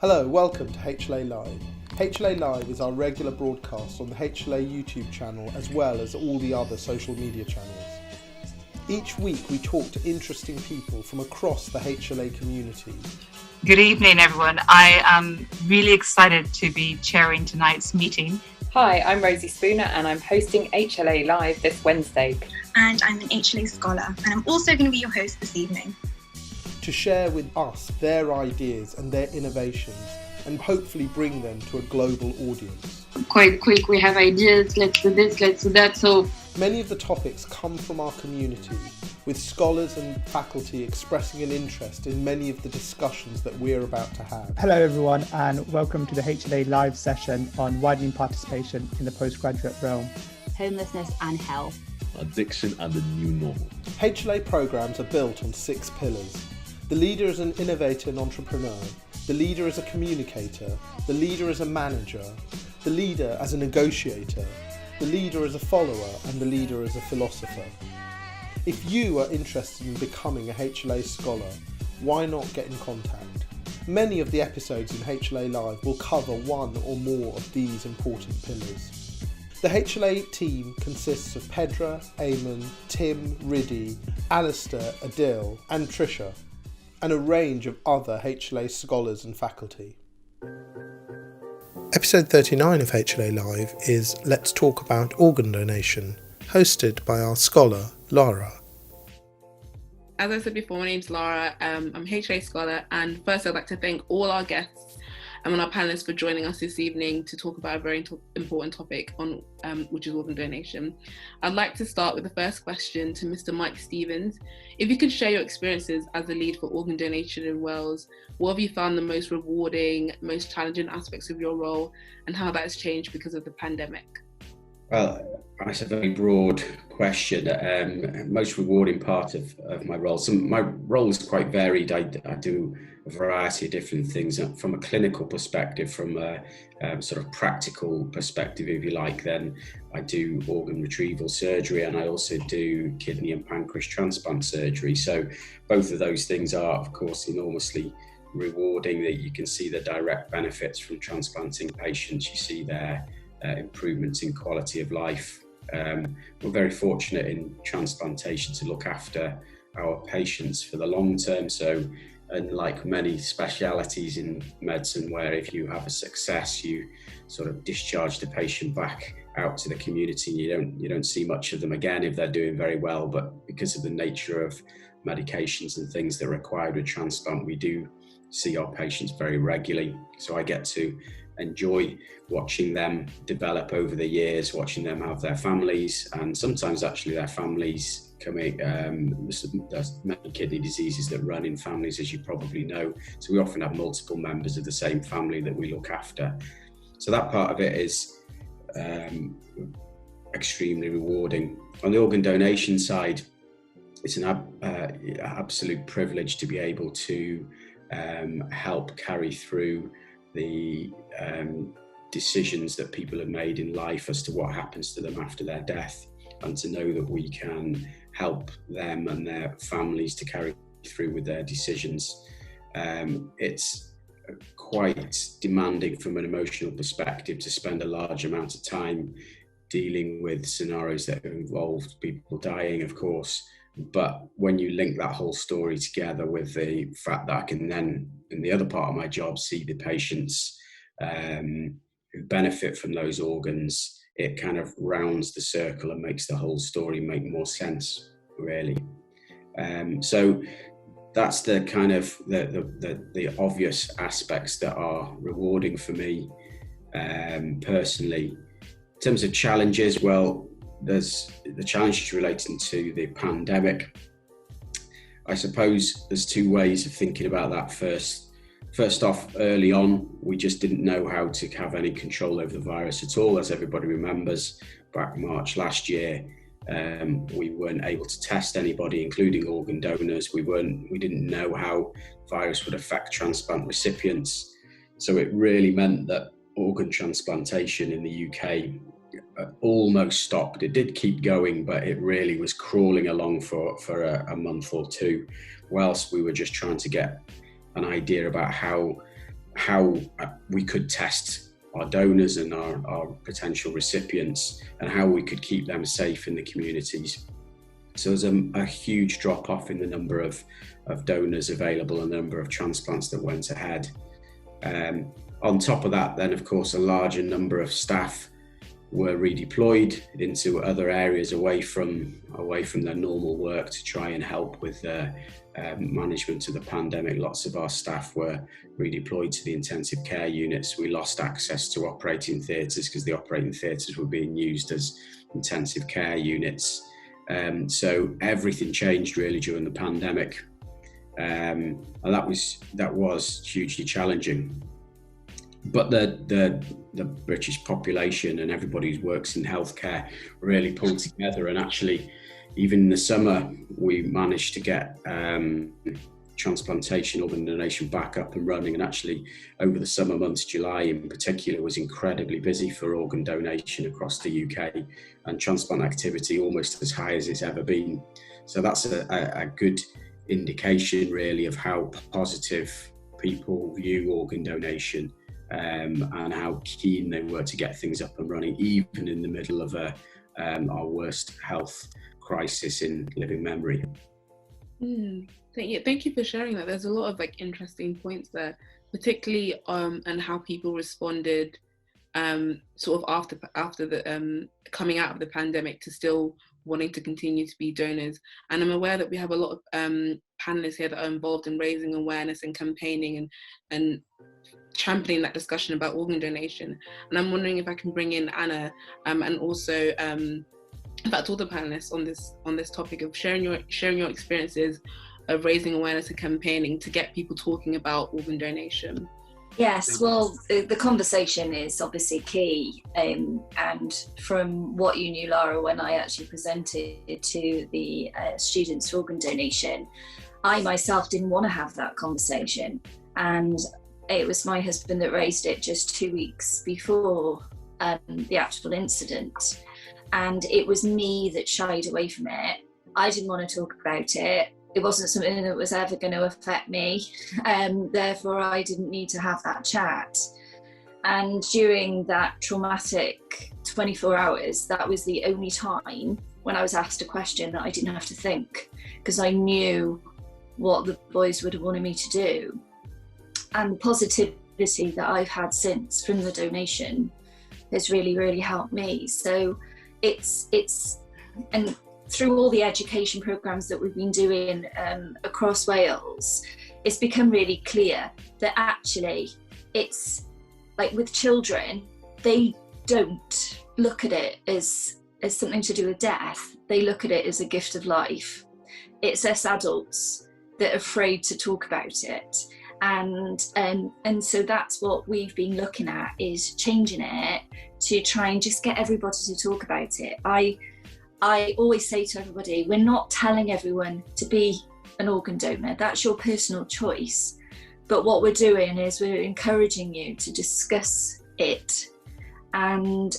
Hello, welcome to HLA Live. HLA Live is our regular broadcast on the HLA YouTube channel as well as all the other social media channels. Each week we talk to interesting people from across the HLA community. Good evening, everyone. I am really excited to be chairing tonight's meeting. Hi, I'm Rosie Spooner and I'm hosting HLA Live this Wednesday. And I'm an HLA scholar and I'm also going to be your host this evening. To share with us their ideas and their innovations and hopefully bring them to a global audience. Quite quick, we have ideas, let's do this, let's do that. So many of the topics come from our community, with scholars and faculty expressing an interest in many of the discussions that we're about to have. Hello everyone and welcome to the HLA Live session on widening participation in the postgraduate realm. Homelessness and health. Addiction and the new normal. HLA programs are built on 6 pillars. The leader is an innovator and entrepreneur. The leader is a communicator. The leader is a manager. The leader as a negotiator. The leader as a follower. And the leader as a philosopher. If you are interested in becoming a HLA scholar, why not get in contact? Many of the episodes in HLA Live will cover one or more of these important pillars. The HLA team consists of Pedra, Eamon, Tim, Riddy, Alistair, Adil and Trisha, and a range of other HLA scholars and faculty. Episode 39 of HLA Live is Let's Talk About Organ Donation, hosted by our scholar, Lara. As I said before, my name's Lara. I'm a HLA scholar, and first I'd like to thank all our guests and our panelists for joining us this evening to talk about a very important topic, which is organ donation. I'd like to start with the first question to Mr. Mike Stevens. If you could share your experiences as a lead for organ donation in Wales, what have you found the most rewarding, most challenging aspects of your role, and how that has changed because of the pandemic? Well, that's a very broad question. Most rewarding part of my role. So my role is quite varied. I do a variety of different things from a clinical perspective, from a sort of practical perspective, if you like. Then I do organ retrieval surgery, and I also do kidney and pancreas transplant surgery. So both of those things are, of course, enormously rewarding. That you can see the direct benefits from transplanting patients. You see their improvements in quality of life. We're very fortunate in transplantation to look after our patients for the long term. So, unlike many specialities in medicine, where if you have a success, you sort of discharge the patient back out to the community, you don't see much of them again if they're doing very well. But because of the nature of medications and things that are required with transplant, we do see our patients very regularly. So I get to enjoy watching them develop over the years, watching them have their families, and sometimes actually their families coming. There's many kidney diseases that run in families, as you probably know. So we often have multiple members of the same family that we look after. So that part of it is extremely rewarding. On the organ donation side, it's an absolute privilege to be able to help carry through the decisions that people have made in life as to what happens to them after their death, and to know that we can help them and their families to carry through with their decisions. It's quite demanding from an emotional perspective to spend a large amount of time dealing with scenarios that have involved people dying, of course. But when you link that whole story together with the fact that I can then, in the other part of my job, see the patients who benefit from those organs, it kind of rounds the circle and makes the whole story make more sense, really. So that's the kind of the obvious aspects that are rewarding for me personally. In terms of challenges, well, there's the challenges relating to the pandemic. I suppose there's two ways of thinking about that. First off, early on, we just didn't know how to have any control over the virus at all. As everybody remembers, back March last year, we weren't able to test anybody, including organ donors. We didn't know how virus would affect transplant recipients. So it really meant that organ transplantation in the UK almost stopped. It did keep going, but it really was crawling along for a month or two, whilst we were just trying to get an idea about how how we could test our donors and our potential recipients, and how we could keep them safe in the communities. So there's a huge drop off in the number of donors available and the number of transplants that went ahead. On top of that, then of course, a larger number of staff were redeployed into other areas away from their normal work to try and help with management of the pandemic. Lots of our staff were redeployed to the intensive care units. We lost access to operating theatres because the operating theatres were being used as intensive care units. So everything changed really during the pandemic, and that was hugely challenging. But the British population and everybody who works in healthcare really pulled together, and actually even in the summer we managed to get transplantation, organ donation back up and running. And actually over the summer months, July in particular was incredibly busy for organ donation across the UK, and transplant activity almost as high as it's ever been. So that's a good indication really of how positive people view organ donation, and how keen they were to get things up and running, even in the middle of our worst health crisis in living memory. Thank you for sharing that. There's a lot of interesting points there, particularly and how people responded sort of after the coming out of the pandemic to still wanting to continue to be donors. And I'm aware that we have a lot of panelists here that are involved in raising awareness and campaigning and championing that discussion about organ donation. And I'm wondering if I can bring in Anna and also in fact all the panelists on this topic of sharing your experiences of raising awareness and campaigning to get people talking about organ donation. Yes, well, the conversation is obviously key, and from what you knew, Lara, when I actually presented to the students for organ donation, I myself didn't want to have that conversation, and it was my husband that raised it just 2 weeks before the actual incident, and it was me that shied away from it. I didn't want to talk about it. It wasn't something that was ever going to affect me, therefore I didn't need to have that chat. And during that traumatic 24 hours, that was the only time when I was asked a question that I didn't have to think, because I knew what the boys would have wanted me to do. And the positivity that I've had since from the donation has really, really helped me. So and through all the education programmes that we've been doing across Wales, it's become really clear that actually it's like with children, they don't look at it as something to do with death. They look at it as a gift of life. It's us adults that are afraid to talk about it. And so that's what we've been looking at, is changing it to try and just get everybody to talk about it. I always say to everybody, we're not telling everyone to be an organ donor. That's your personal choice. But what we're doing is we're encouraging you to discuss it, and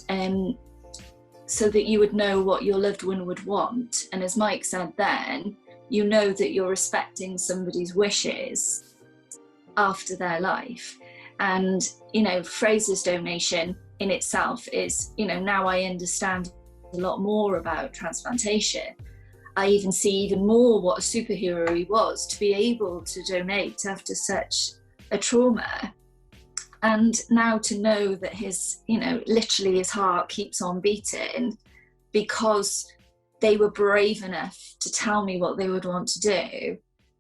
so that you would know what your loved one would want. And as Mike said then, you know that you're respecting somebody's wishes after their life. And, Fraser's donation in itself is, now I understand a lot more about transplantation. I even see even more what a superhero he was to be able to donate after such a trauma. And now to know that his, literally his heart keeps on beating because they were brave enough to tell me what they would want to do,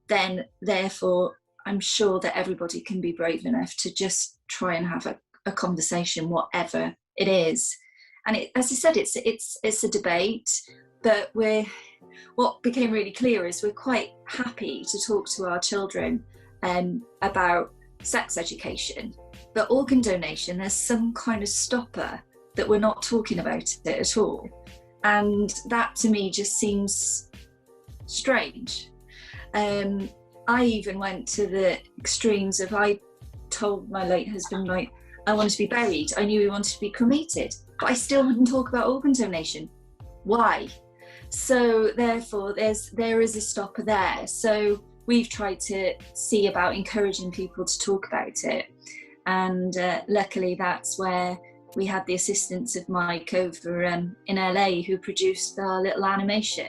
then therefore I'm sure that everybody can be brave enough to just try and have a conversation, whatever it is. And as I said, it's a debate, but what became really clear is we're quite happy to talk to our children about sex education. But organ donation, there's some kind of stopper that we're not talking about it at all. And that to me just seems strange. I even went to the extremes of, I told my late husband, I wanted to be buried. I knew he wanted to be cremated, but I still wouldn't talk about organ donation. Why? So therefore there is a stopper there. So we've tried to see about encouraging people to talk about it. And luckily that's where we had the assistance of Mike over in LA, who produced our little animation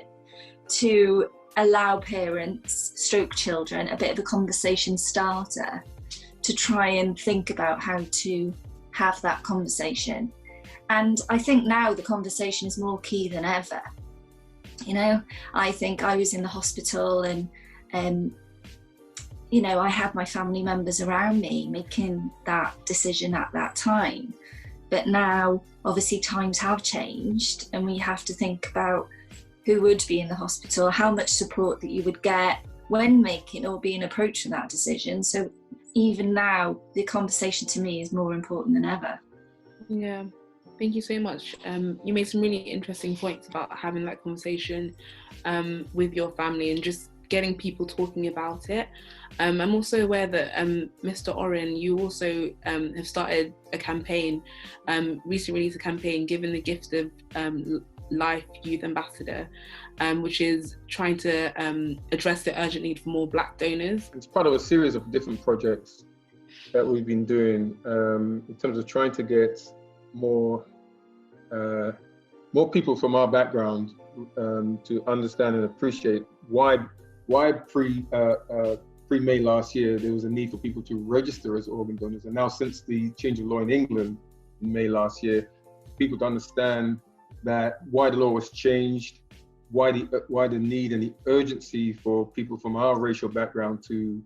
to allow parents, stroke children, a bit of a conversation starter to try and think about how to have that conversation. And I think now the conversation is more key than ever. You know, I think I was in the hospital and you know, I had my family members around me making that decision at that time. But now, obviously, times have changed and we have to think about who would be in the hospital, how much support that you would get when making or being approached for that decision. So even now, the conversation to me is more important than ever. Yeah, thank you so much. You made some really interesting points about having that conversation with your family and just getting people talking about it. I'm also aware that Mr. Orin, you also have started a campaign, recently released a campaign, Given the Gift of Life Youth Ambassador, which is trying to address the urgent need for more Black donors. It's part of a series of different projects that we've been doing in terms of trying to get more people from our background to understand and appreciate why pre-May last year there was a need for people to register as organ donors, and now since the change of law in England in May last year, people to understand that why the law was changed, why the need and the urgency for people from our racial background to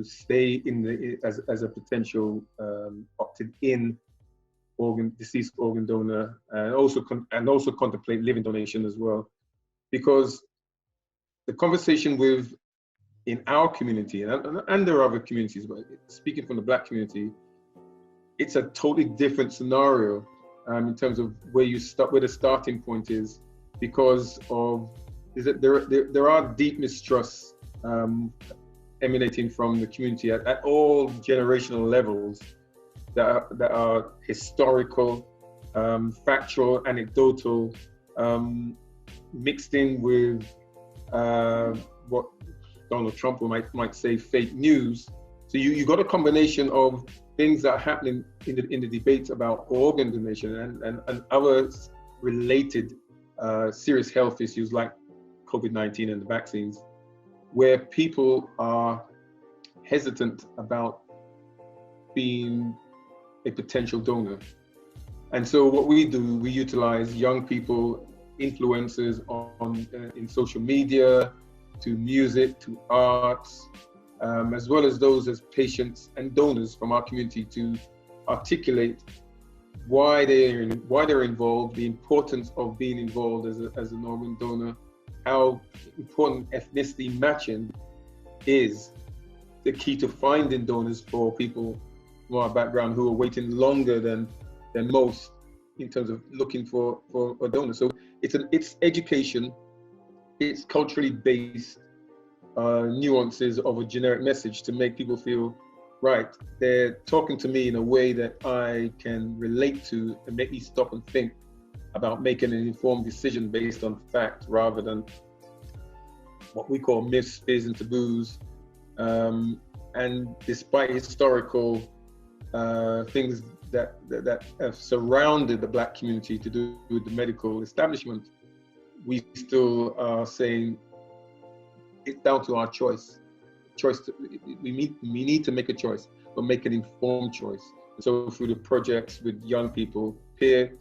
stay in as a potential opted-in deceased organ donor, and also contemplate living donation as well, because the conversation in our community, and there are other communities, but speaking from the Black community, it's a totally different scenario in terms of where the starting point is, because there are deep mistrusts emanating from the community at all generational levels that are historical, factual, anecdotal, mixed in with what Donald Trump might say fake news. So you got a combination of things that are happening in the debate about organ donation and other related serious health issues like COVID-19 and the vaccines, where people are hesitant about being a potential donor. And so what we do, we utilize young people, influencers in social media, to music, to arts, as well as those as patients and donors from our community, to articulate why they're involved, the importance of being involved as an organ donor, how important ethnicity matching is the key to finding donors for people from our background who are waiting longer than most in terms of looking for a donor. So it's education, it's culturally based nuances of a generic message to make people feel, right, they're talking to me in a way that I can relate to and make me stop and think about making an informed decision based on fact rather than what we call myths, fears, and taboos. And despite historical things that have surrounded the Black community to do with the medical establishment, we still are saying it's down to our choice. We need to make a choice, but make an informed choice. And so through the projects with young people, peer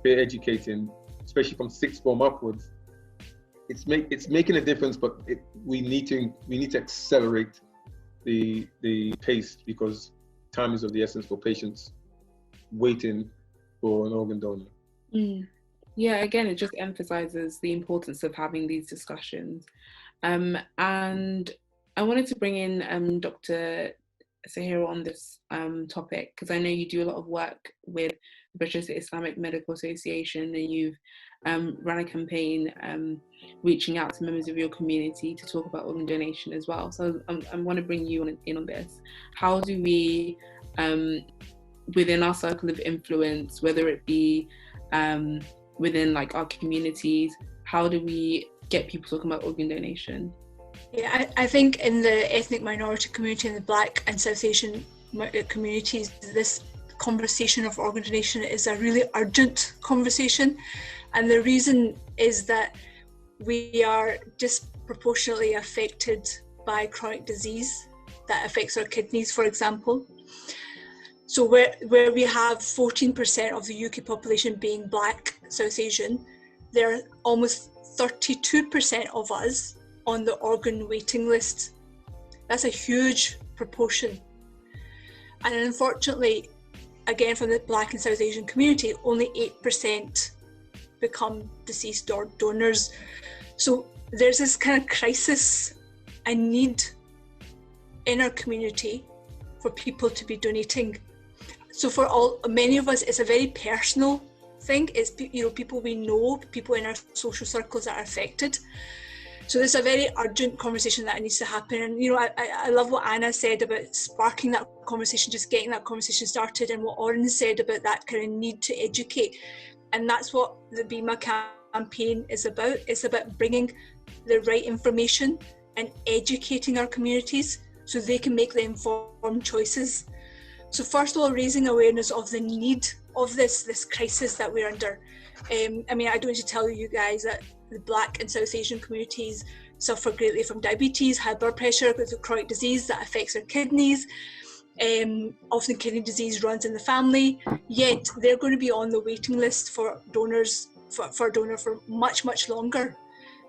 educating, especially from sixth form upwards, it's making a difference. But we need to accelerate the pace, because time is of the essence for patients waiting for an organ donor. Yeah, again, it just emphasizes the importance of having these discussions. And I wanted to bring in Dr. Sahira on this topic, because I know you do a lot of work with the British Islamic Medical Association, and you've run a campaign reaching out to members of your community to talk about organ donation as well. So I want to bring you in on this. How do we, within our circle of influence, whether it be within like our communities, how do we get people talking about organ donation? Yeah, I think in the ethnic minority community, in the Black and South Asian communities, this conversation of organ donation is a really urgent conversation. And the reason is that we are disproportionately affected by chronic disease that affects our kidneys, for example. So where we have 14% of the UK population being Black, South Asian, there are almost 32% of us on the organ waiting list. That's a huge proportion. And unfortunately, again, from the Black and South Asian community, only 8% become deceased donors. So there's this kind of crisis and need in our community for people to be donating. So for many of us, it's a very personal thing. It's, you know, people we know, people in our social circles that are affected. So there's a very urgent conversation that needs to happen. And, you know, I love what Anna said about sparking that conversation, just getting that conversation started, and what Orin said about that kind of need to educate. And that's what the BIMA campaign is about. It's about bringing the right information and educating our communities so they can make the informed choices. So first of all, raising awareness of the need of this crisis that we're under. I mean, I don't need to tell you guys that the Black and South Asian communities suffer greatly from diabetes, high blood pressure, with a chronic disease that affects their kidneys. Often kidney disease runs in the family, yet they're going to be on the waiting list for donors, for a donor for much, much longer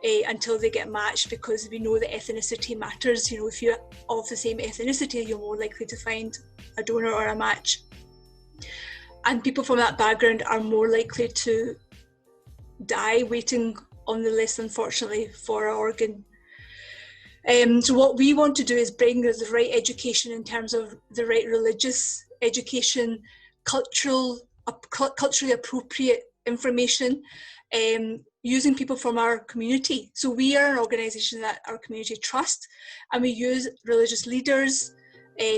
until they get matched, because we know that ethnicity matters. You know, if you're of the same ethnicity, you're more likely to find a donor or a match. And people from that background are more likely to die waiting on the list, unfortunately, for an organ. So what we want to do is bring the right education in terms of the right religious education, culturally appropriate information, using people from our community. So we are an organisation that our community trust, and we use religious leaders,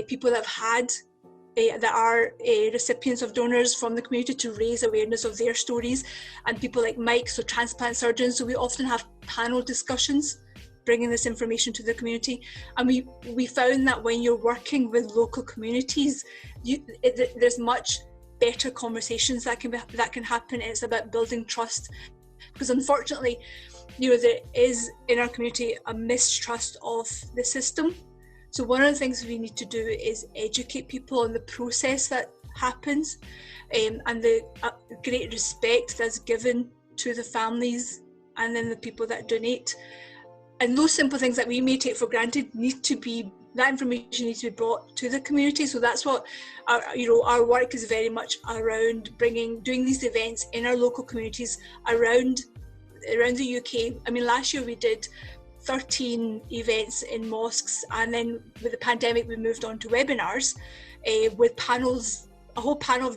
people that have had that are recipients of donors from the community, to raise awareness of their stories, and people like Mike, so transplant surgeons. So we often have panel discussions bringing this information to the community. And we found that when you're working with local communities, there's much better conversations that can happen. It's about building trust, because unfortunately, you know, there is in our community a mistrust of the system. So one of the things we need to do is educate people on the process that happens, and the great respect that's given to the families and then the people that donate. And those simple things that we may take for granted that information needs to be brought to the community. So that's what our work is very much around, doing these events in our local communities around the UK. I mean, last year we did 13 events in mosques, and then with the pandemic we moved on to webinars with panels, a whole panel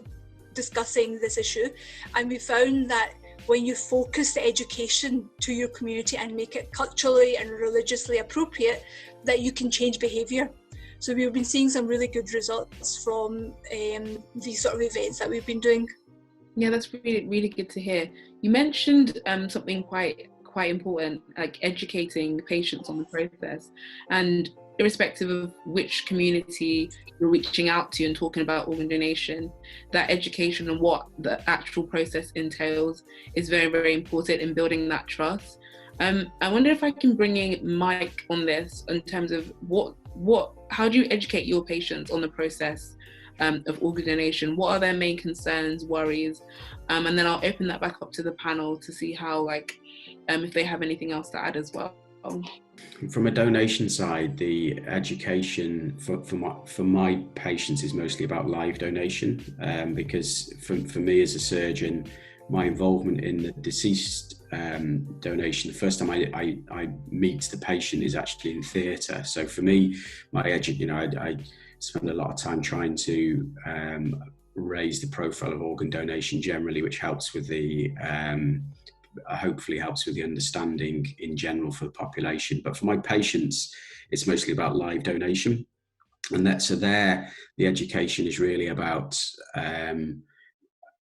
discussing this issue. And we found that when you focus the education to your community and make it culturally and religiously appropriate, that you can change behaviour. So we've been seeing some really good results from these sort of events that we've been doing. Yeah, that's really, really good to hear. You mentioned something quite important, like educating the patients on the process, and irrespective of which community you're reaching out to and talking about organ donation, that education and what the actual process entails is very, very important in building that trust. I wonder if I can bring in Mike on this in terms of how do you educate your patients on the process of organ donation? What are their main concerns, worries? And then I'll open that back up to the panel to see how, if they have anything else to add as well. From a donation side, the education for my patients is mostly about live donation, because for me as a surgeon, my involvement in the deceased donation, the first time I meet the patient is actually in theatre. So for me, I spend a lot of time trying to raise the profile of organ donation generally, which helps with the hopefully helps with the understanding in general for the population. But for my patients, it's mostly about live donation, and the education is really about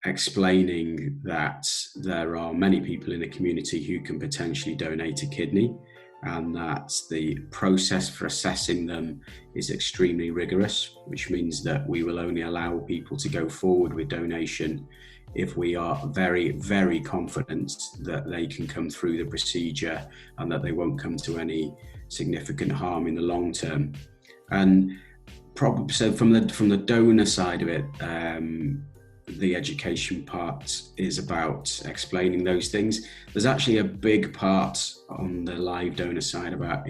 explaining that there are many people in the community who can potentially donate a kidney, and that the process for assessing them is extremely rigorous, which means that we will only allow people to go forward with donation if we are very, very confident that they can come through the procedure and that they won't come to any significant harm in the long term. And probably so from the donor side of it, the education part is about explaining those things. There's actually a big part on the live donor side about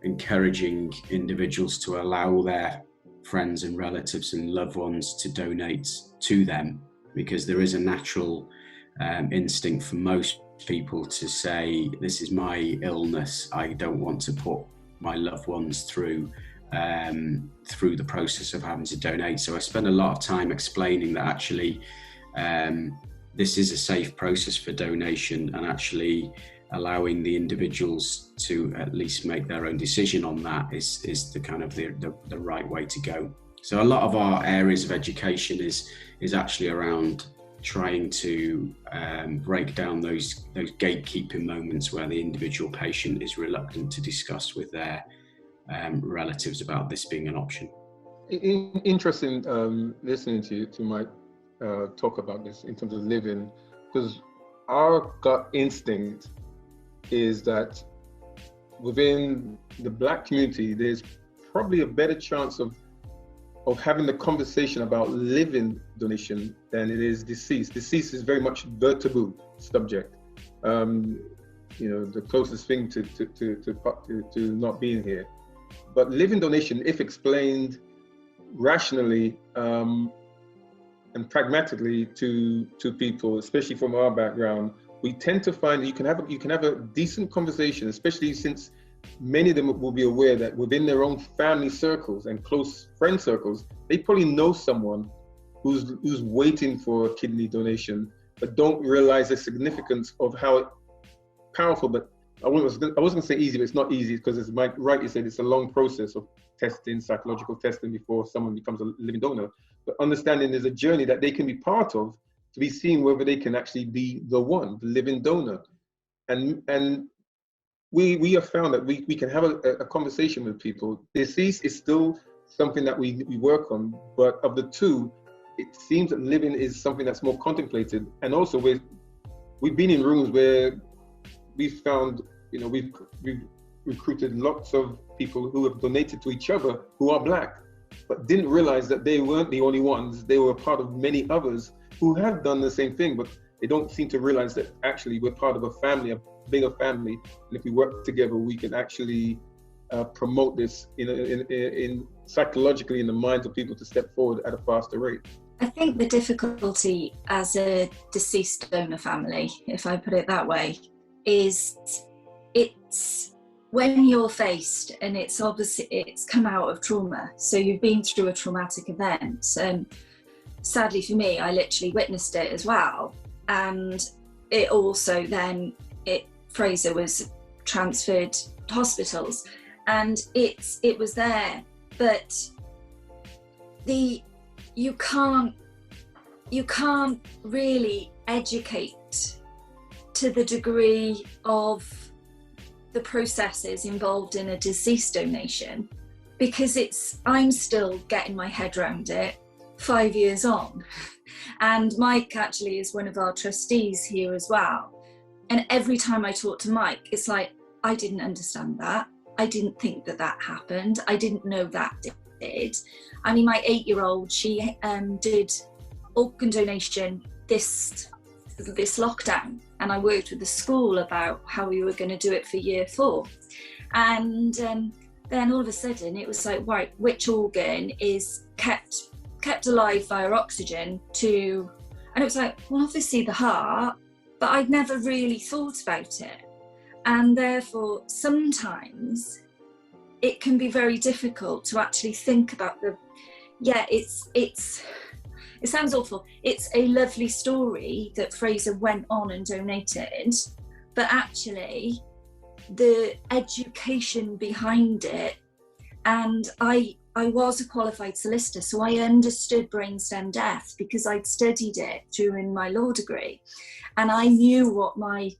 encouraging individuals to allow their friends and relatives and loved ones to donate to them, because there is a natural instinct for most people to say, this is my illness, I don't want to put my loved ones through the process of having to donate. So I spend a lot of time explaining that actually this is a safe process for donation, and actually allowing the individuals to at least make their own decision on that is the kind of the right way to go. So a lot of our areas of education is actually around trying to break down those gatekeeping moments where the individual patient is reluctant to discuss with their relatives about this being an option. Interesting listening to Mike talk about this in terms of living, because our gut instinct is that within the Black community, there's probably a better chance of having the conversation about living donation than it is deceased. Deceased is very much the taboo subject. The closest thing to not being here. But living donation, if explained rationally and pragmatically to people, especially from our background, we tend to find that you can have a decent conversation, especially since many of them will be aware that within their own family circles and close friend circles, they probably know someone who's waiting for a kidney donation, but don't realize the significance of how powerful. But I wasn't going to say easy, but it's not easy, because as Mike rightly said, it's a long process of testing, psychological testing before someone becomes a living donor. But understanding there's a journey that they can be part of to be seeing whether they can actually be the living donor. And we have found that we can have a conversation with people. Deceased is still something that we work on, but of the two, it seems that living is something that's more contemplated. And also we've been in rooms where we've found, we've recruited lots of people who have donated to each other who are Black, but didn't realize that they weren't the only ones. They were part of many others who have done the same thing, but they don't seem to realize that actually we're part of a family, a bigger family, and if we work together, we can actually promote this in psychologically in the minds of people to step forward at a faster rate. I think the difficulty as a deceased donor family, if I put it that way, is it's when you're faced, and it's obviously it's come out of trauma, so you've been through a traumatic event. Sadly for me, I literally witnessed it as well, and it also then Fraser was transferred to hospitals, and it was there, but you can't really educate to the degree of the processes involved in a deceased donation, because I'm still getting my head around it 5 years on. And Mike actually is one of our trustees here as well. And every time I talk to Mike, it's like, I didn't understand that. I didn't think that happened. I didn't know that did. I mean, my 8-year-old, she did organ donation this lockdown, and I worked with the school about how we were going to do it for year 4. And then all of a sudden it was like, right, which organ is kept alive via oxygen and it was like, well, obviously the heart, but I'd never really thought about it. And therefore, sometimes it can be very difficult to actually think about it sounds awful. It's a lovely story that Fraser went on and donated, but actually the education behind it, and I was a qualified solicitor, so I understood brainstem death because I'd studied it during my law degree, and I knew what my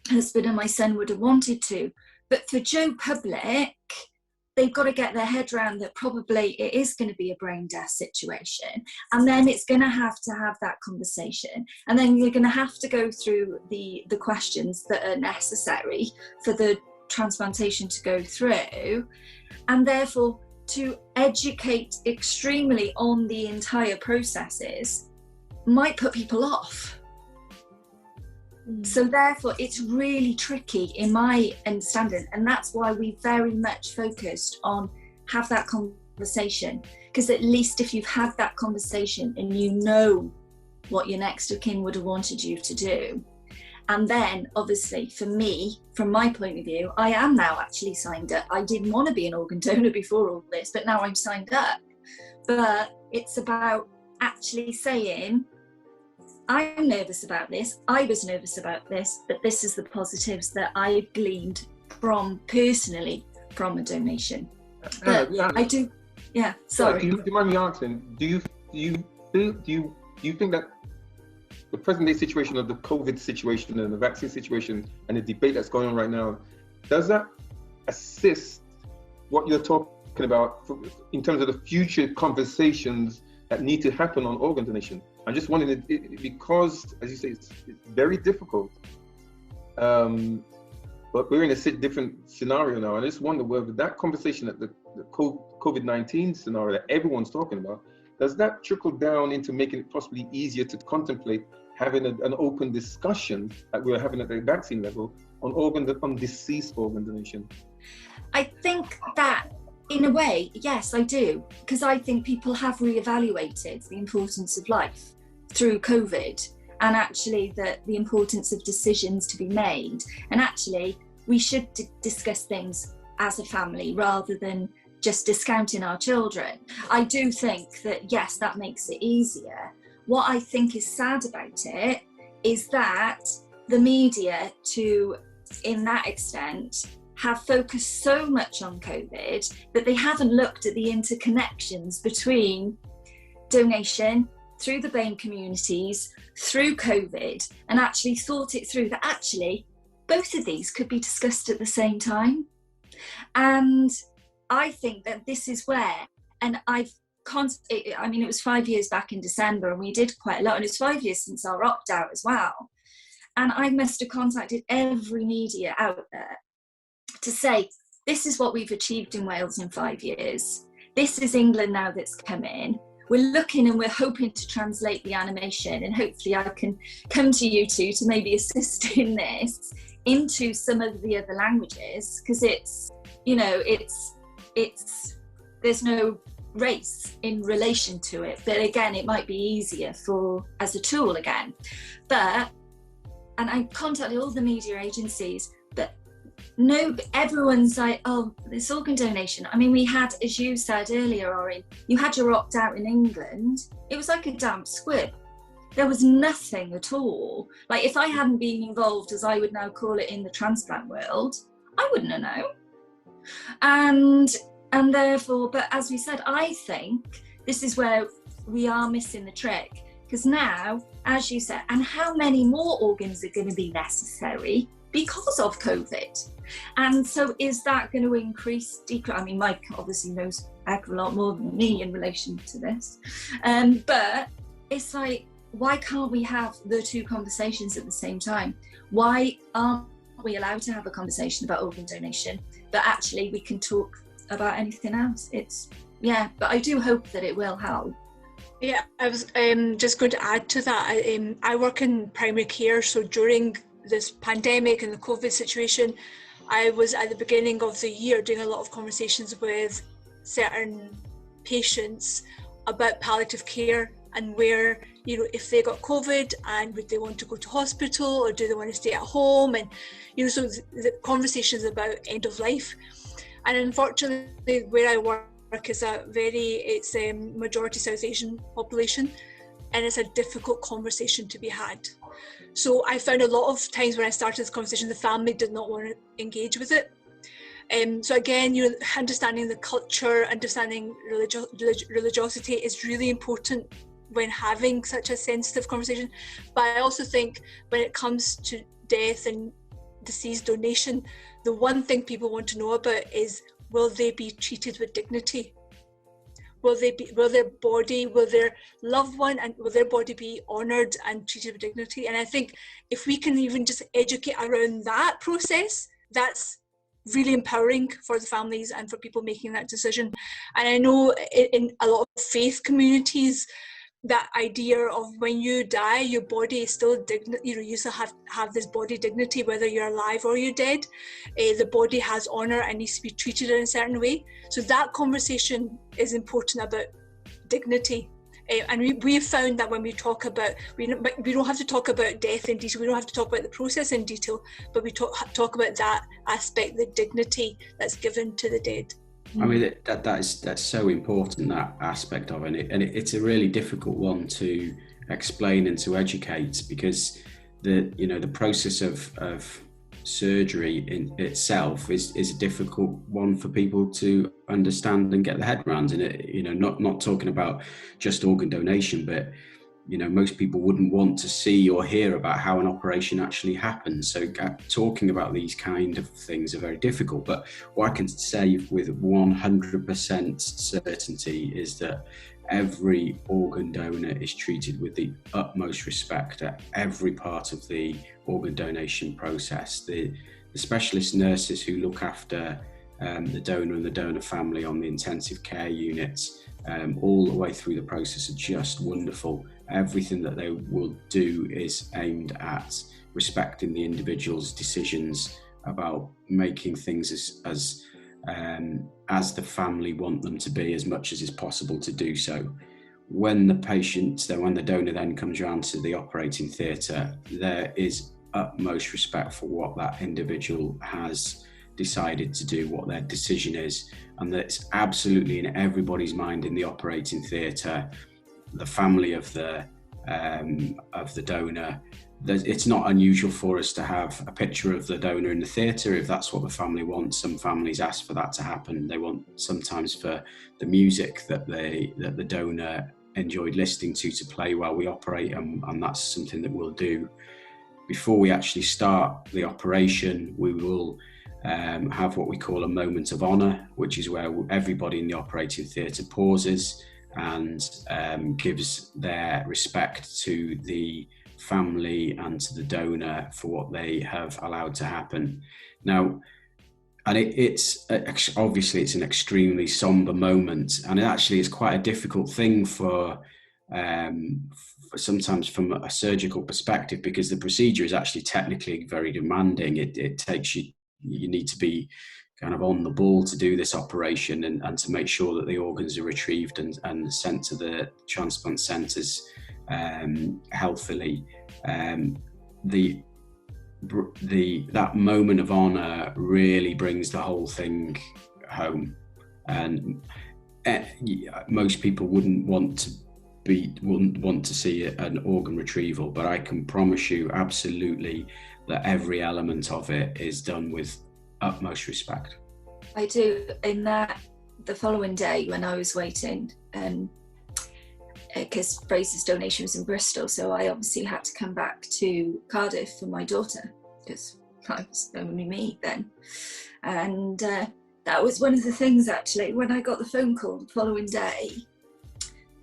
husband and my son would have wanted to. But for Joe Public, they've got to get their head around that probably it is going to be a brain death situation. And then it's going to have that conversation. And then you're going to have to go through the questions that are necessary for the transplantation to go through. And therefore, to educate extremely on the entire processes might put people off. So therefore, it's really tricky in my understanding, and that's why we very much focused on have that conversation, because at least if you've had that conversation and you know what your next of kin would have wanted you to do, and then obviously for me, from my point of view, I am now actually signed up. I didn't want to be an organ donor before all this, but now I'm signed up. But it's about actually saying, I'm nervous about this, I was nervous about this, but this is the positives that I gleaned from personally from a donation. I do, sorry. Do you mind me asking, do you think that the present day situation of the COVID situation and the vaccine situation and the debate that's going on right now, does that assist what you're talking about in terms of the future conversations that need to happen on organ donation? I'm just wondering, because, as you say, it's very difficult, but we're in a different scenario now. And I just wonder whether that conversation, that the COVID-19 scenario that everyone's talking about, does that trickle down into making it possibly easier to contemplate having an open discussion that we're having at the vaccine level on deceased organ donation? I think that, in a way, yes, I do, because I think people have reevaluated the importance of life through COVID, and actually the importance of decisions to be made, and actually we should discuss things as a family rather than just discounting our children. I do think that, yes, that makes it easier. What I think is sad about it is that the media, in that extent, have focused so much on COVID that they haven't looked at the interconnections between donation, through the BAME communities, through COVID, and actually thought it through, that actually both of these could be discussed at the same time. And I think that this is where, and it was 5 years back in December, and we did quite a lot, and it's 5 years since our opt-out as well. And I must have contacted every media out there to say, this is what we've achieved in Wales in 5 years. This is England now that's come in. We're looking and we're hoping to translate the animation, and hopefully I can come to you two to maybe assist in this into some of the other languages, because there's no race in relation to it. But again, it might be easier as a tool again. And I contacted all the media agencies, but no, everyone's like, oh, this organ donation. I mean, we had, as you said earlier, Orin, you had your opt-out in England. It was like a damp squib. There was nothing at all. Like, if I hadn't been involved, as I would now call it, in the transplant world, I wouldn't have known. And therefore, but as we said, I think this is where we are missing the trick. Because now, as you said, and how many more organs are going to be necessary because of COVID? And so is that going to increase? I mean, Mike obviously knows a heck of a lot more than me in relation to this. But it's like, why can't we have the two conversations at the same time? Why aren't we allowed to have a conversation about organ donation, but actually we can talk about anything else? But I do hope that it will help. Yeah, I was just going to add to that. I work in primary care, so during this pandemic and the COVID situation, I was at the beginning of the year doing a lot of conversations with certain patients about palliative care and where, if they got COVID and would they want to go to hospital or do they want to stay at home, and so the conversations about end of life. And unfortunately, where I work is it's a majority South Asian population, and it's a difficult conversation to be had. So I found a lot of times when I started this conversation, the family did not want to engage with it. So again, understanding the culture, understanding religiosity is really important when having such a sensitive conversation. But I also think when it comes to death and deceased donation, the one thing people want to know about is, will they be treated with dignity? Will their body, will their loved one, and will their body be honoured and treated with dignity? And I think if we can even just educate around that process, that's really empowering for the families and for people making that decision. And I know in a lot of faith communities, that idea of when you die, your body is still you still have this body dignity, whether you're alive or you're dead. The body has honour and needs to be treated in a certain way. So that conversation is important about dignity. And we have found that when we talk about, we don't have to talk about death in detail, we don't have to talk about the process in detail, but we talk about that aspect, the dignity that's given to the dead. I mean, that's so important, that aspect of it, and it's a really difficult one to explain and to educate, because the process of surgery in itself is a difficult one for people to understand and get their head around. And it, not talking about just organ donation, but most people wouldn't want to see or hear about how an operation actually happens. So talking about these kind of things are very difficult. But what I can say with 100% certainty is that every organ donor is treated with the utmost respect at every part of the organ donation process. The specialist nurses who look after the donor and the donor family on the intensive care units, all the way through the process, are just wonderful. Everything that they will do is aimed at respecting the individual's decisions about making things as the family want them to be, as much as is possible to do so. When the donor then comes around to the operating theatre, there is utmost respect for what that individual has decided to do, what their decision is, and that's absolutely in everybody's mind in the operating theatre. The family of the donor, it's not unusual for us to have a picture of the donor in the theatre if that's what the family wants. Some families ask for that to happen. They want sometimes for the music that the donor enjoyed listening to play while we operate, and that's something that we'll do. Before we actually start the operation, we will have what we call a moment of honour, which is where everybody in the operating theatre pauses and gives their respect to the family and to the donor for what they have allowed to happen. Now, and it's obviously it's an extremely somber moment, and it actually is quite a difficult thing for sometimes from a surgical perspective, because the procedure is actually technically very demanding. It takes you need to be kind of on the ball to do this operation and to make sure that the organs are retrieved and sent to the transplant centres healthily. That moment of honour really brings the whole thing home, and most people wouldn't want to see an organ retrieval, but I can promise you absolutely that every element of it is done with utmost respect. I do. In that, the following day when I was waiting, because Fraser's donation was in Bristol, so I obviously had to come back to Cardiff for my daughter, because I was only me then. And that was one of the things, actually, when I got the phone call the following day,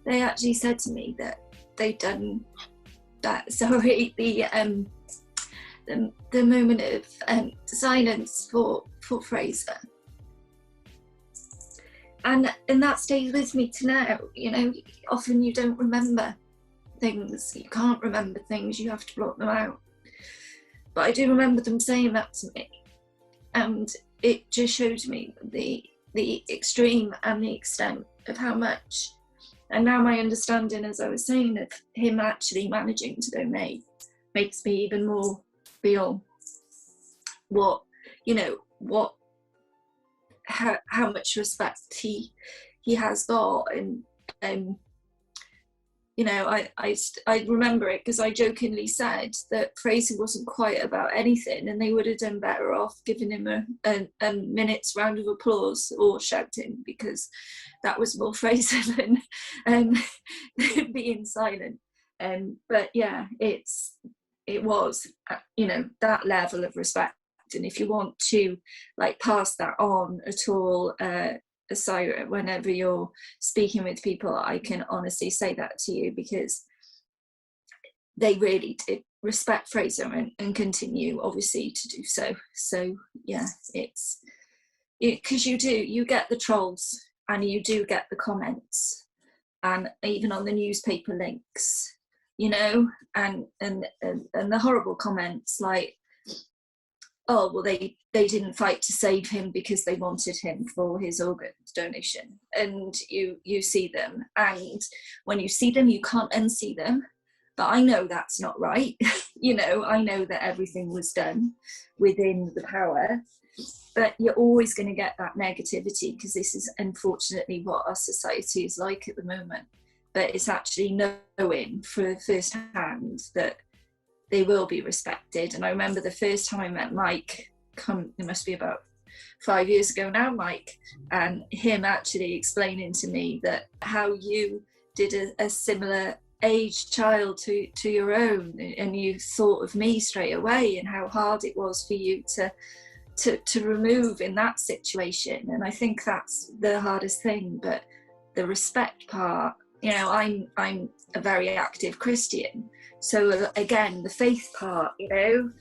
they actually said to me that they'd done that, the moment of silence for Fraser. And that stays with me to now. Often you don't remember things, you can't remember things, you have to block them out. But I do remember them saying that to me, and it just showed me the extreme and the extent of how much. And now my understanding, as I was saying, of him actually managing to donate makes me even more feel how much respect he has got. And I remember it because I jokingly said that Fraser wasn't quiet about anything, and they would have done better off giving him a minute's round of applause or shouting, because that was more Fraser than being silent. But yeah, it was that level of respect respect. And if you want to like pass that on at all, Sahira, whenever you're speaking with people, I can honestly say that to you, because they really did respect Fraser and continue obviously to do so. So yeah, it's because you get the trolls and you do get the comments, and even on the newspaper links, you know, and the horrible comments like, oh well, they didn't fight to save him because they wanted him for his organ donation. And you see them, and when you see them you can't unsee them. But I know that's not right. You know, I know that everything was done within the power, but you're always going to get that negativity, because this is unfortunately what our society is like at the moment. But it's actually knowing for first hand that they will be respected. And I remember the first time I met Mike, it must be about 5 years ago now, Mike, and him actually explaining to me that how you did a similar age child to your own, and you thought of me straight away, and how hard it was for you to remove in that situation. And I think that's the hardest thing. But the respect part, you know, I'm a very active Christian, so again, the faith part, you know,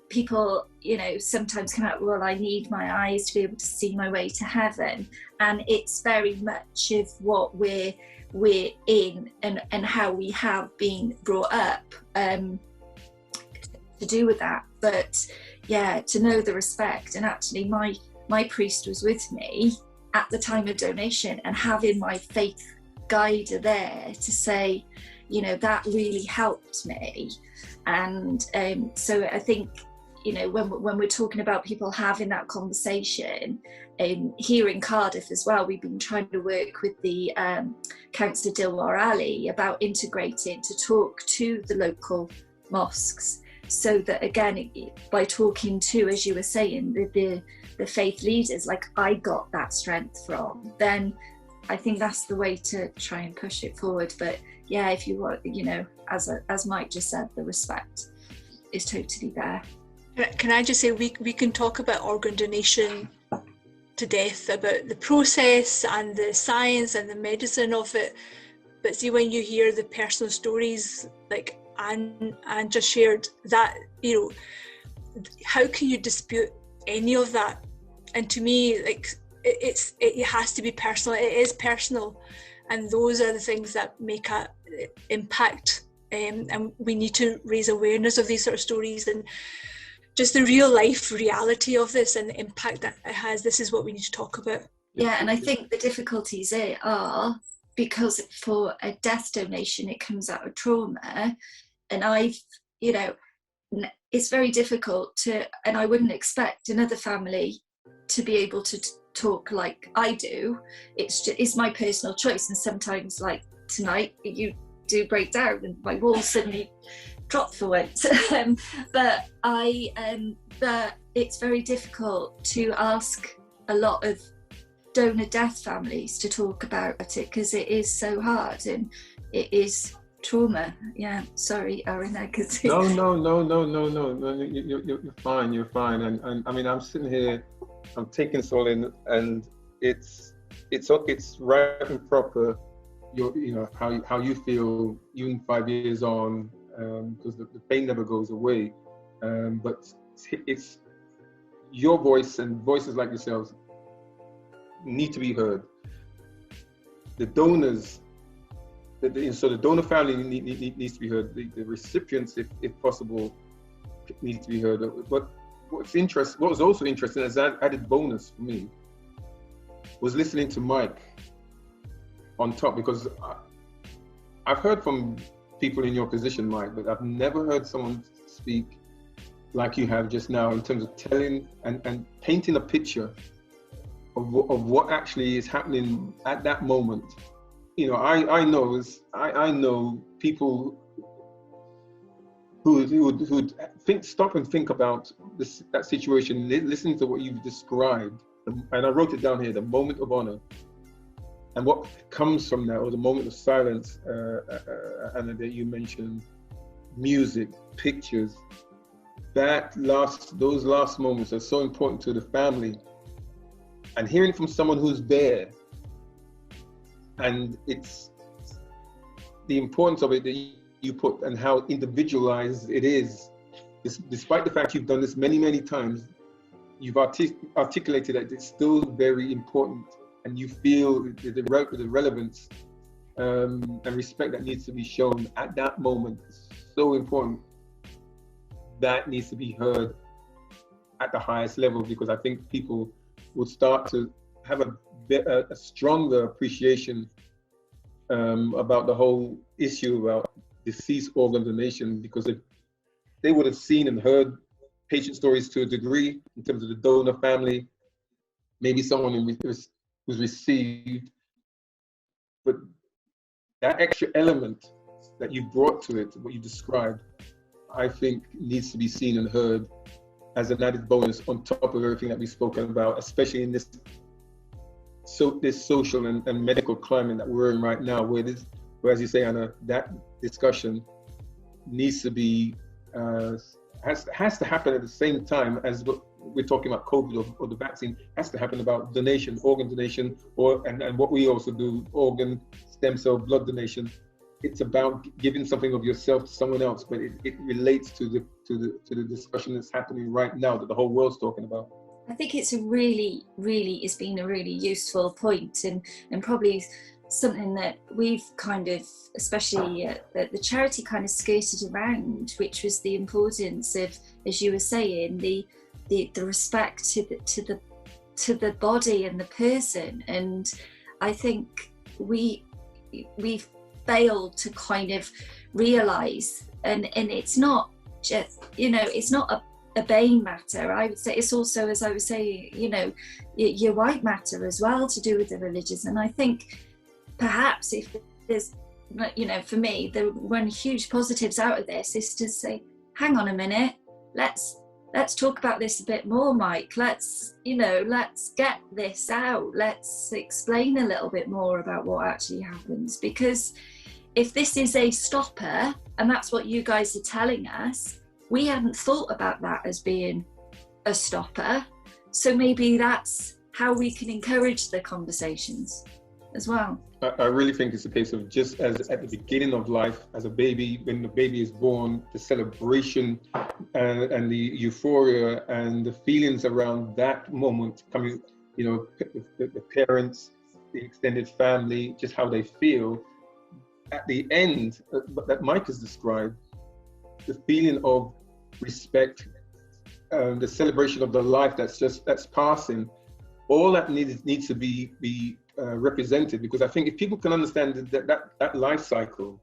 people, you know, sometimes come out, well, I need my eyes to be able to see my way to heaven. And it's very much of what we're in and how we have been brought up to do with that. But yeah, to know the respect. And actually my priest was with me at the time of donation, and having my faith guider there to say, you know, that really helped me. And so I think, you know, when we're talking about people having that conversation, here in Cardiff as well, we've been trying to work with the Councillor Dilwar Ali about integrating to talk to the local mosques, so that again, by talking to, as you were saying, the faith leaders, like I got that strength from, then I think that's the way to try and push it forward. But yeah, if you want, you know, as Mike just said, the respect is totally there. Can I just say, we can talk about organ donation to death, about the process and the science and the medicine of it, but see, when you hear the personal stories like Anne just shared, that, you know, how can you dispute any of that? And to me, like, it has to be personal. It is personal, and those are the things that make an impact, and we need to raise awareness of these sort of stories and just the real life reality of this and the impact that it has. This is what we need to talk about. Yeah, and I think the difficulties are because for a death donation, it comes out of trauma. And you know, it's very difficult to, and I wouldn't expect another family to be able to talk like I do. It's my personal choice. And sometimes, like tonight, you do break down and my walls suddenly drop for once. But it's very difficult to ask a lot of donor death families to talk about it, because it is so hard and it is trauma. Yeah, sorry, Orin. No, you're fine. And I mean, I'm sitting here, I'm taking this all in, and it's right and proper. You know how you feel even 5 years on, because the pain never goes away. But it's your voice, and voices like yourselves need to be heard. The donors, so the donor family needs to be heard. The recipients, if possible, need to be heard. But what was also interesting, as an added bonus for me, was listening to Mike on top, because I've heard from people in your position, Mike, but I've never heard someone speak like you have just now, in terms of telling and painting a picture of what actually is happening at that moment. You know, I know people who would stop and think about that situation, listening to what you've described, and I wrote it down here: the moment of honor, and what comes from that, or the moment of silence. Anna, that you mentioned, music, pictures, those last moments are so important to the family, and hearing from someone who's there, and it's the importance of it that you put and how individualized it is. Despite the fact you've done this many times, you've articulated that it's still very important, and you feel the relevance and respect that needs to be shown at that moment is so important. That needs to be heard at the highest level, because I think people will start to have a stronger appreciation about the whole issue about deceased organ donation, because if they would have seen and heard patient stories to a degree in terms of the donor family, maybe someone who's received, but that extra element that you brought to it, what you described, I think needs to be seen and heard as an added bonus on top of everything that we've spoken about, especially in this social and medical climate that we're in right now, where as you say, Anna, that discussion needs to be has to happen at the same time as what we're talking about COVID or the vaccine. Has to happen about donation, organ donation, and what we also do, organ, stem cell, blood donation. It's about giving something of yourself to someone else, but it relates to the discussion that's happening right now that the whole world's talking about. I think it's it's been a really useful point, and probably something that we've kind of, especially the charity, kind of skirted around, which was the importance of, as you were saying, the respect to the body and the person. And I think we've failed to kind of realise, and it's not just, it's not a BAME matter. I would say it's also, as I was saying, your white matter as well, to do with the religious. And I think perhaps if there's, for me, one huge positives out of this is to say, hang on a minute, let's talk about this a bit more, Mike. Let's get this out. Let's explain a little bit more about what actually happens. Because if this is a stopper, and that's what you guys are telling us, we hadn't thought about that as being a stopper. So maybe that's how we can encourage the conversations as well. I really think it's a case of, just as at the beginning of life, as a baby, when the baby is born, the celebration and the euphoria and the feelings around that moment coming, the parents, the extended family, just how they feel. At the end, that Mike has described, the feeling of respect, the celebration of the life that's passing, all that needs to be represented. Because I think if people can understand that life cycle,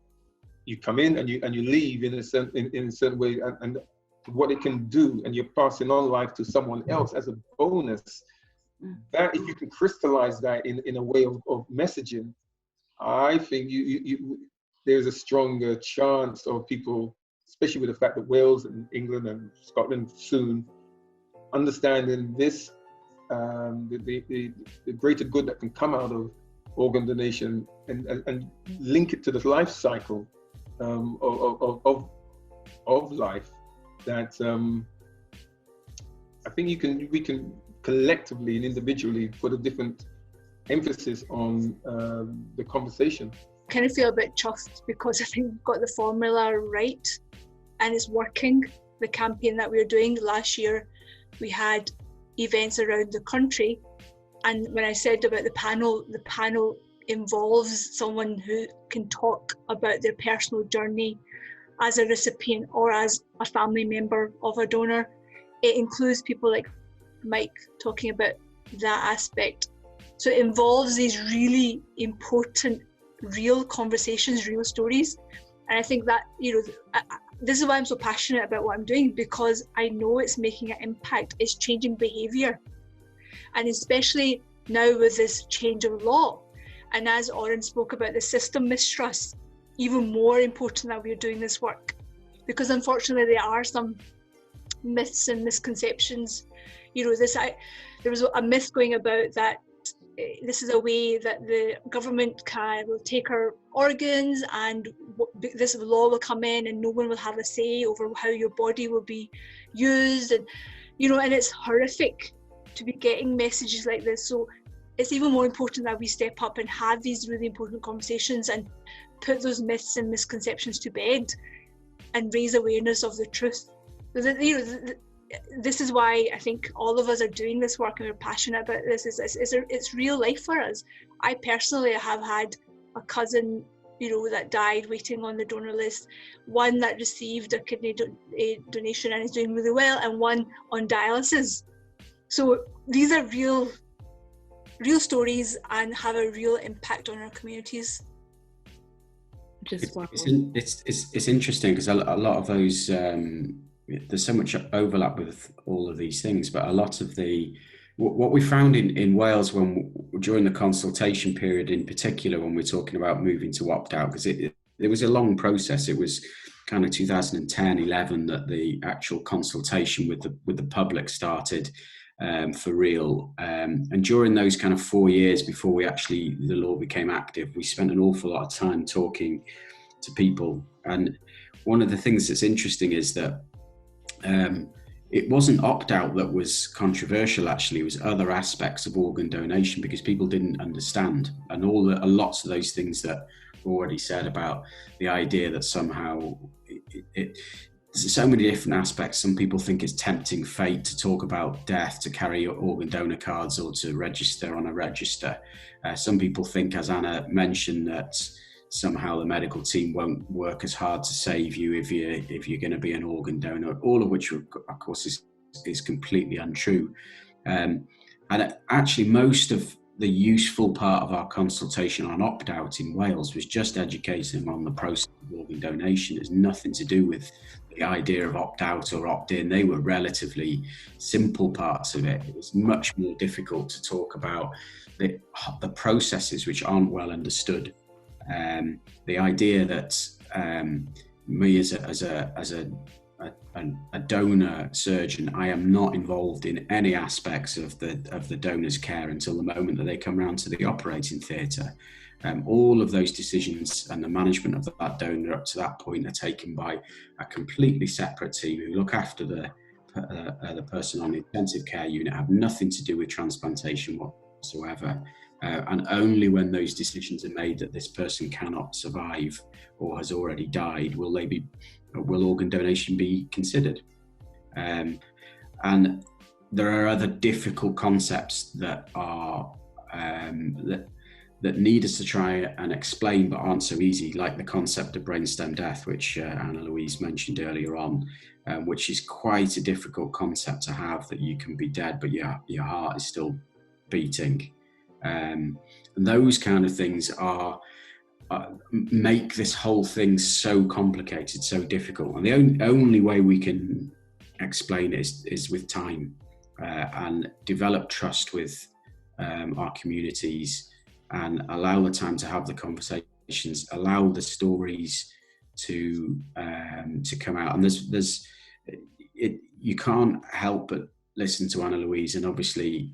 you come in and you leave in a certain way, and what it can do, and you're passing on life to someone else as a bonus. That if you can crystallize that in a way of messaging, I think there's a stronger chance of people, especially with the fact that Wales and England and Scotland soon, understanding this, the greater good that can come out of organ donation, and link it to the life cycle of life. That I think we can collectively and individually put a different emphasis on the conversation. I kind of feel a bit chuffed because I think we've got the formula right and it's working. The campaign that we were doing last year, we had events around the country, and when I said about the panel involves someone who can talk about their personal journey as a recipient or as a family member of a donor. It includes people like Mike talking about that aspect. So it involves these really important, real conversations, real stories. And I think that, this is why I'm so passionate about what I'm doing, because I know it's making an impact, it's changing behaviour. And especially now with this change of law. And as Orin spoke about the system mistrust, even more important that we're doing this work. Because unfortunately there are some myths and misconceptions. There was a myth going about that this is a way that the government will take our organs, and this law will come in and no one will have a say over how your body will be used. And and it's horrific to be getting messages like this. So it's even more important that we step up and have these really important conversations and put those myths and misconceptions to bed and raise awareness of the truth. This is why I think all of us are doing this work and we're passionate about this. It's real life for us. I personally have had a cousin, that died waiting on the donor list, one that received a kidney donation and is doing really well, and one on dialysis. So these are real stories and have a real impact on our communities. It's interesting because a lot of those, there's so much overlap with all of these things, but a lot of what we found in Wales during the consultation period in particular, when we're talking about moving to opt out, because it was a long process. It was kind of 2010, 11 that the actual consultation with the public started for real. And during those kind of 4 years before the law became active, we spent an awful lot of time talking to people. And one of the things that's interesting is that it wasn't opt-out that was controversial, actually. It was other aspects of organ donation, because people didn't understand. And lots of those things that were already said about the idea that somehow there's so many different aspects. Some people think it's tempting fate to talk about death, to carry your organ donor cards or to register on a register. Some people think, as Anna mentioned, that somehow the medical team won't work as hard to save you if you're going to be an organ donor, all of which, of course, is completely untrue. And actually, most of the useful part of our consultation on opt-out in Wales was just educating them on the process of organ donation. It's nothing to do with the idea of opt-out or opt-in. They were relatively simple parts of it. It was much more difficult to talk about the processes which aren't well understood. The idea that me as a donor surgeon, I am not involved in any aspects of the donor's care until the moment that they come round to the operating theatre. All of those decisions and the management of that donor up to that point are taken by a completely separate team who look after the person on the intensive care unit, have nothing to do with transplantation whatsoever. And only when those decisions are made that this person cannot survive or has already died will organ donation be considered. And there are other difficult concepts that are that need us to try and explain but aren't so easy, like the concept of brainstem death, which Anna Louise mentioned earlier on, which is quite a difficult concept to have, that you can be dead but your heart is still beating. And those kind of things make this whole thing so complicated, so difficult. And the only way we can explain it is with time, and develop trust with our communities, and allow the time to have the conversations, allow the stories to come out. And you can't help but listen to Anna Louise, and obviously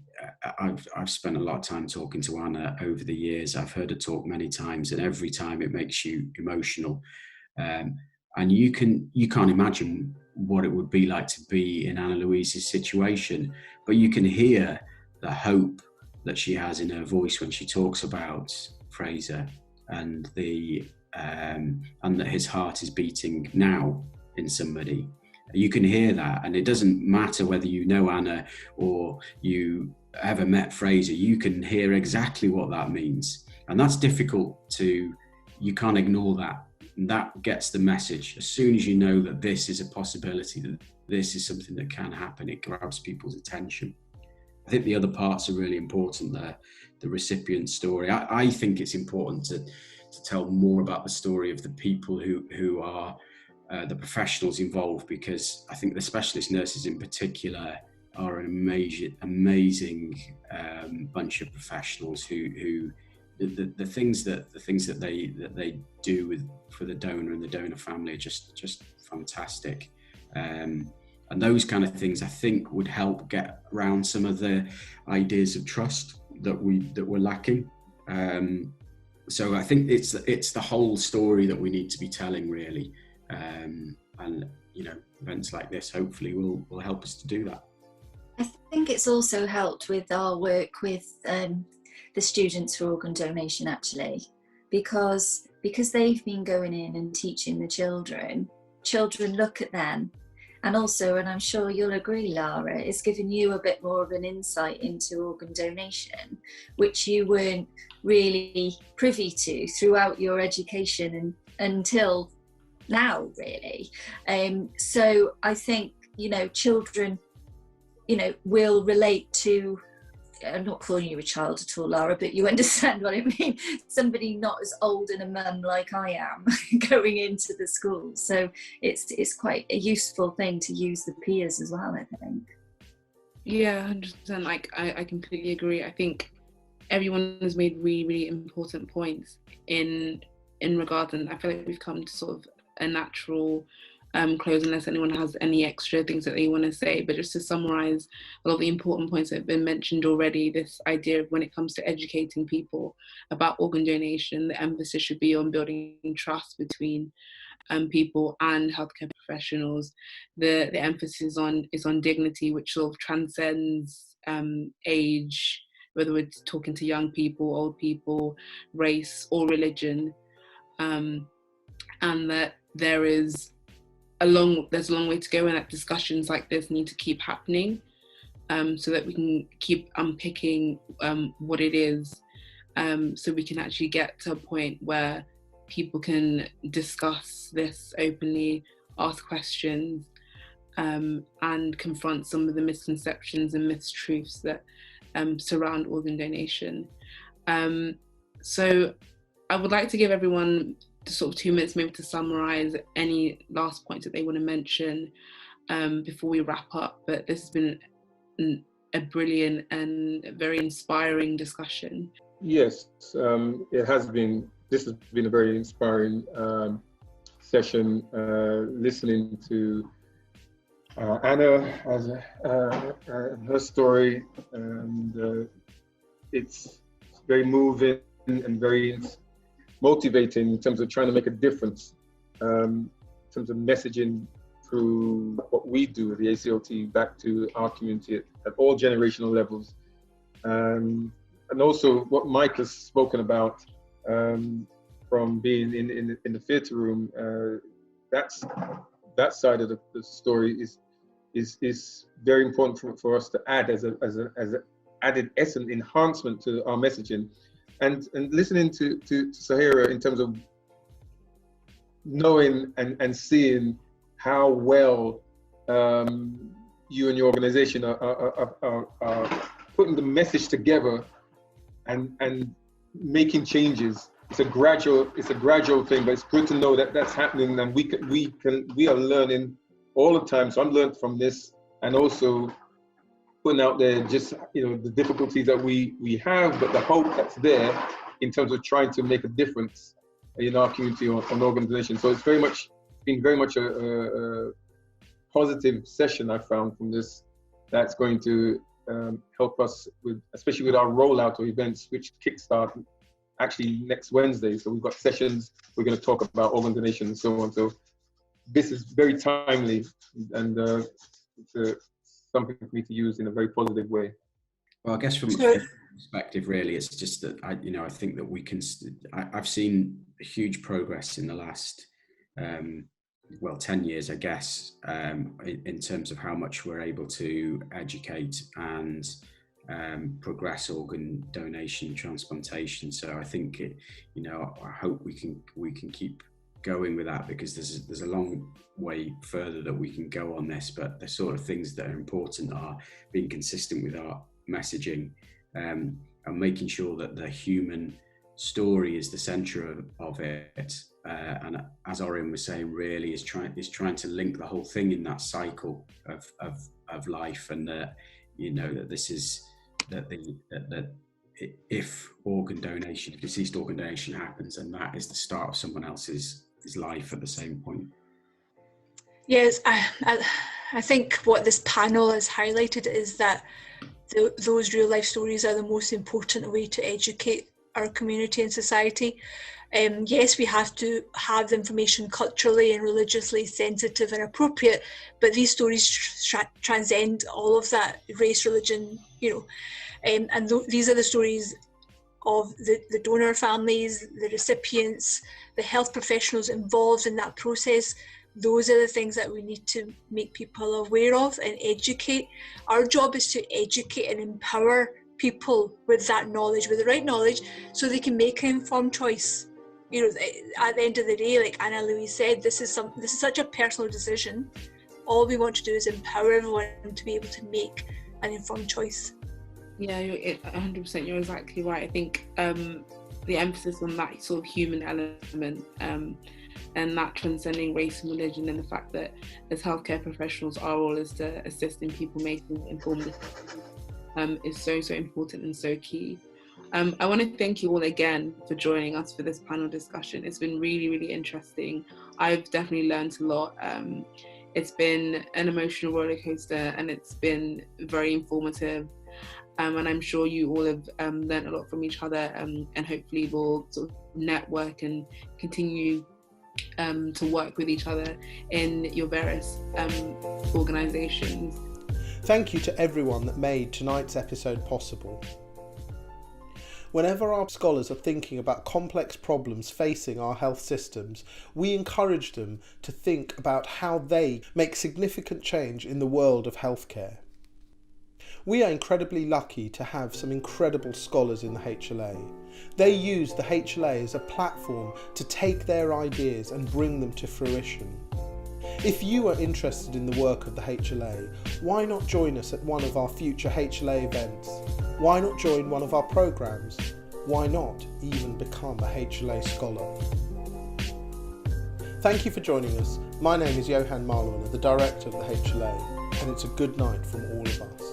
I've spent a lot of time talking to Anna over the years. I've heard her talk many times, and every time it makes you emotional. And you can't imagine what it would be like to be in Anna Louise's situation, but you can hear the hope that she has in her voice when she talks about Fraser, and and that his heart is beating now in somebody. You can hear that, and it doesn't matter whether you know Anna or you ever met Fraser. You can hear exactly what that means, and that's difficult you can't ignore that. And that gets the message. As soon as you know that this is a possibility, that this is something that can happen, it grabs people's attention. I think the other parts are really important there. The recipient story. I think it's important to tell more about the story of the people who are the professionals involved, because I think the specialist nurses in particular are an amazing bunch of professionals who the things that they do for the donor and the donor family are just fantastic. And those kind of things, I think, would help get around some of the ideas of trust that we're lacking. So I think it's the whole story that we need to be telling, really, and events like this hopefully will help us to do that. I think it's also helped with our work with the Students for Organ Donation, actually, because they've been going in and teaching the children look at them. And also, and I'm sure you'll agree, Lara, it's given you a bit more of an insight into organ donation, which you weren't really privy to throughout your education until now, really. So I think, children, will relate to, I'm not calling you a child at all, Lara, but you understand what I mean. Somebody not as old and a mum like I am going into the school. So it's quite a useful thing to use the peers as well, I think. Yeah, 100%. Like, I completely agree. I think everyone has made really, really important points in regards, and I feel like we've come to sort of a natural close, unless anyone has any extra things that they want to say. But just to summarize a lot of the important points that have been mentioned already, this idea of when it comes to educating people about organ donation, the emphasis should be on building trust between people and healthcare professionals. The emphasis is on dignity, which sort of transcends age, whether we're talking to young people, old people, race or religion, and that there's a long way to go, and that discussions like this need to keep happening, so that we can keep unpicking what it is, so we can actually get to a point where people can discuss this openly, ask questions, and confront some of the misconceptions and mistruths that surround organ donation. So I would like to give everyone sort of 2 minutes maybe to summarize any last points that they want to mention before we wrap up. But this has been a brilliant and very inspiring discussion. Yes, it has been. This has been a very inspiring session. Listening to Anna as her story, and it's very moving and very motivating in terms of trying to make a difference, in terms of messaging through what we do at the ACLT back to our community at all generational levels, and also what Mike has spoken about from being in the theatre room. That side of the story is very important for us to add as an added essence enhancement to our messaging. And listening to Sahira in terms of knowing and seeing how well you and your organization are putting the message together and making changes. It's a gradual thing, but it's good to know that that's happening, and we are learning all the time. So I'm learning from this, and also putting out there just the difficulties that we have, but the hope that's there in terms of trying to make a difference in our community on organ donation. So it's been very much a positive session I found from this, that's going to help us especially with our rollout of events, which kickstart actually next Wednesday. So we've got sessions, we're going to talk about organ donation and so on. So this is very timely, and it's something for me to use in a very positive way. Well, I guess from a perspective, really, it's just that I think that we can. I've seen huge progress in the last 10 years, I guess, in terms of how much we're able to educate and progress organ donation, transplantation. So I think I hope we can keep going with that, because there's a long way further that we can go on this, but the sort of things that are important are being consistent with our messaging, and making sure that the human story is the center of it, and as Orin was saying, really is trying to link the whole thing in that cycle of life, and that that this is that if deceased organ donation happens, and that is the start of someone else's life at the same point. Yes, I think what this panel has highlighted is that those real life stories are the most important way to educate our community and society. Yes, we have to have the information culturally and religiously sensitive and appropriate, but these stories transcend all of that, race, religion, and these are the stories of the donor families, the recipients, the health professionals involved in that process. Those are the things that we need to make people aware of and educate. Our job is to educate and empower people with that knowledge, with the right knowledge, so they can make an informed choice. At the end of the day, like Louise said, this is such a personal decision. All we want to do is empower everyone to be able to make an informed choice. Yeah, you're 100%. You're exactly right. I think the emphasis on that sort of human element and that transcending race and religion, and the fact that as healthcare professionals, our role is to assist in people making informed decisions is so important and so key. I want to thank you all again for joining us for this panel discussion. It's been really, really interesting. I've definitely learned a lot. It's been an emotional roller coaster, and it's been very informative. And I'm sure you all have learned a lot from each other, and hopefully we'll sort of network and continue to work with each other in your various organisations. Thank you to everyone that made tonight's episode possible. Whenever our scholars are thinking about complex problems facing our health systems, we encourage them to think about how they make significant change in the world of healthcare. We are incredibly lucky to have some incredible scholars in the HLA. They use the HLA as a platform to take their ideas and bring them to fruition. If you are interested in the work of the HLA, why not join us at one of our future HLA events? Why not join one of our programs? Why not even become a HLA scholar? Thank you for joining us. My name is Johan Marlon, the director of the HLA, and it's a good night from all of us.